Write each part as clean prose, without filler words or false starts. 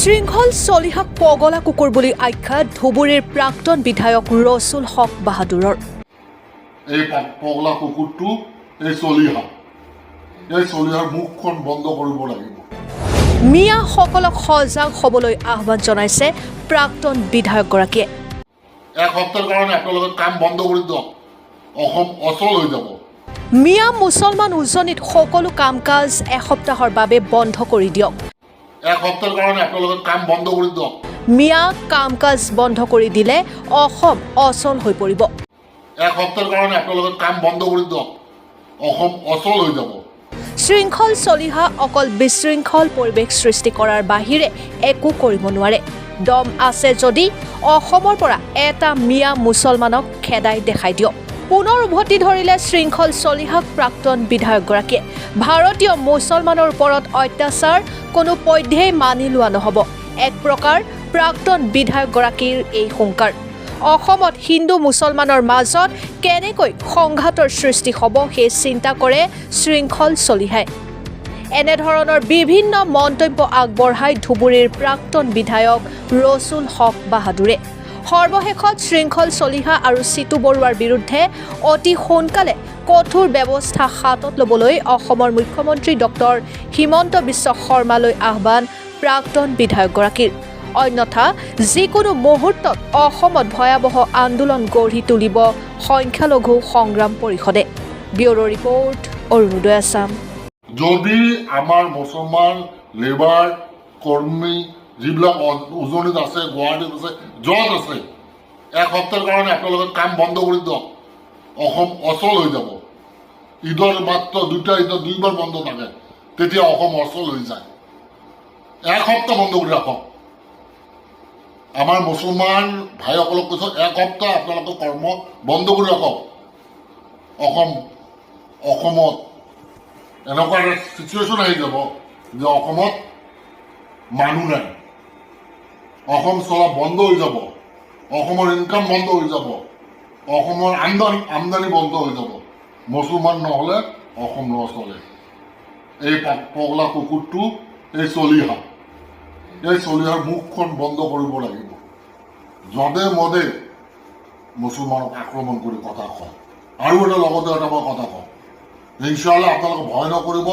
শৃংখল চলিহাক পগলা কুকুৰ বুলি আখ্যা ধুবুৰীৰ প্ৰাক্তন বিধায়ক ৰছুল হক বাহাদুৰৰ। এই পগলা কুকুৰটো এই চলিহাৰ মুখখন বন্ধ কৰিব লাগিব। মিয়াসকলক সজাগ হ'বলৈ আহ্বান জনাইছে প্ৰাক্তন বিধায়কগৰাকীয়ে। এক সপ্তাহৰ কাৰণে আপোনালোকে কাম বন্ধ কৰি দিয়ক, অসম অচল হৈ যাব। মিয়া মুছলমান উজনিত সকলো কাম কাজ এসপ্তাহৰ বাবে বন্ধ কৰি দিয়ক। এক সপ্তাহৰ কাৰণে আপোনালোকে কাম বন্ধ কৰি দিয়ক। মিয়া কাম কাজ বন্ধ কৰি দিলে অসম অচল হৈ পৰিব। এক সপ্তাহৰ কাৰণে আপোনালোকে কাম বন্ধ কৰি দিয়ক, অসম অচল হৈ যাব। শৃংখল চলিহা অকল বিশৃংখল পৰিৱেশ সৃষ্টি কৰাৰ বাহিৰে একো কৰিব নোৱাৰে। দম আছে যদি অসমৰ পৰা এটা মিয়া মুছলমানক খেদাই দেখাই দিয়ক। পুনৰ উভতি ধৰিলে শৃংখল চলিহাক প্ৰাক্তন বিধায়কগৰাকীয়ে। ভাৰতীয় মুছলমানৰ ওপৰত অত্যাচাৰ কোনো পধ্যেই মানি লোৱা নহ'ব, এক প্ৰকাৰ প্ৰাক্তন বিধায়কগৰাকীৰ এই হুংকাৰ। অসমত হিন্দু মুছলমানৰ মাজত কেনেকৈ সংঘাতৰ সৃষ্টি হ'ব সেই চিন্তা কৰে শৃংখল চলিহাই। এনেধৰণৰ বিভিন্ন মন্তব্য আগবঢ়াই ধুবুৰীৰ প্ৰাক্তন বিধায়ক ৰছুল হক বাহাদুৰে। সৰ্বশেষত শৃংখল চলিহা আৰু চিতু বৰুৱাৰ বিৰুদ্ধে অতি সোনকালে কঠোৰ ব্যৱস্থা হাতত ল'বলৈ অসমৰ মুখ্যমন্ত্ৰী ডক্টৰ হিমন্ত বিশ্ব শৰ্মালৈ আহ্বান প্ৰাক্তন বিধায়কগৰাকীৰ। অন্যথা যিকোনো মুহূৰ্তত অসমত ভয়াৱহ আন্দোলন গঢ়ি তুলিব সংখ্যালঘু সংগ্ৰাম পৰিষদে। Bureau report, Arunodoy Assam. যদি আমাৰ মুছলমান লেবাৰ কৰ্মী যিবিলাক উজনিত আছে, গুৱাহাটীত আছে, য'ত আছে, এক সপ্তাহৰ কাৰণে আপোনালোকে কাম বন্ধ কৰি দিয়ক, অসম অচল হৈ যাব। ঈদৰ মাত্ৰ দুইবাৰ বন্ধ থাকে, তেতিয়া অসম অচল হৈ যায়। এক সপ্তাহ বন্ধ কৰি ৰাখক। আমাৰ মুছলমান ভাইসকলক কৈছোঁ, এক সপ্তাহ আপোনালোকে কৰ্ম বন্ধ কৰি ৰাখক। অসমত এনেকুৱা এটা চিটুৱেশ্যন আহি যাব যে অসমত মানুহ নাই, অসম চলা বন্ধ হৈ যাব, অসমৰ ইনকাম বন্ধ হৈ যাব, অসমৰ আমদানি বন্ধ হৈ যাব। মুছলমান নহ'লে অসম নচলে। এই পগলা কুকুৰটো এই চলিহাৰ মুখখন বন্ধ কৰিব লাগিব। যধে মধে মুছলমানক আক্ৰমণ কৰি কথা কয়। আৰু লগতে এটা মই কথা কওঁ, ইনশাআল্লাহ আপোনালোকে ভয় নকৰিব।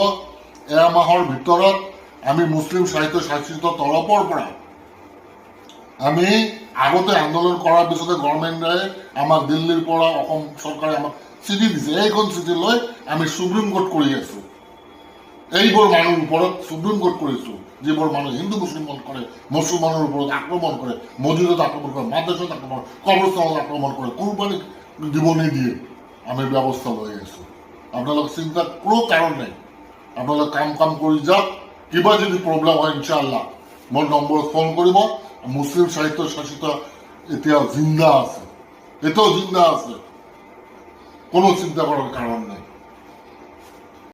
এমাহৰ ভিতৰত আমি মুছলিম সাহিত্য শাসিত তৰফৰ পৰা আমি আগতে আন্দোলন কৰাৰ পিছতে গভৰ্ণমেণ্টে আমাক দিল্লীৰ পৰা অসম চৰকাৰে আমাক চিঠি দিছে। এইখন চিঠি লৈ আমি সুপ্ৰিম কোৰ্ট কৰি আছোঁ। এইবোৰ মানুহৰ ওপৰত সুপ্ৰিম কোৰ্ট কৰিছোঁ, যিবোৰ মানুহ হিন্দু মুছলমান কৰে, মুছলমানৰ ওপৰত আক্ৰমণ কৰে, মছজিদত আক্ৰমণ কৰে, মাদ্ৰাসাত আক্ৰমণ কৰে, কবৰস্থানত আক্ৰমণ কৰে, কোৰবানী দিব নিদিয়ে, আমি ব্যৱস্থা লৈ আছোঁ। আপোনালোকে চিন্তাৰ কোনো কাৰণ নাই। আপোনালোকে কাম কৰি যাওক। কিবা যদি প্ৰব্লেম হয় ইনশাআল্লাহ মোৰ নম্বৰত ফোন কৰিব। মুছলিম সাহিত্য শাসিত এতিয়া জিন্দা আছে, এতিয়াও জিন্দা আছে, কোনো চিন্তা কৰাৰ কাৰণ নাই।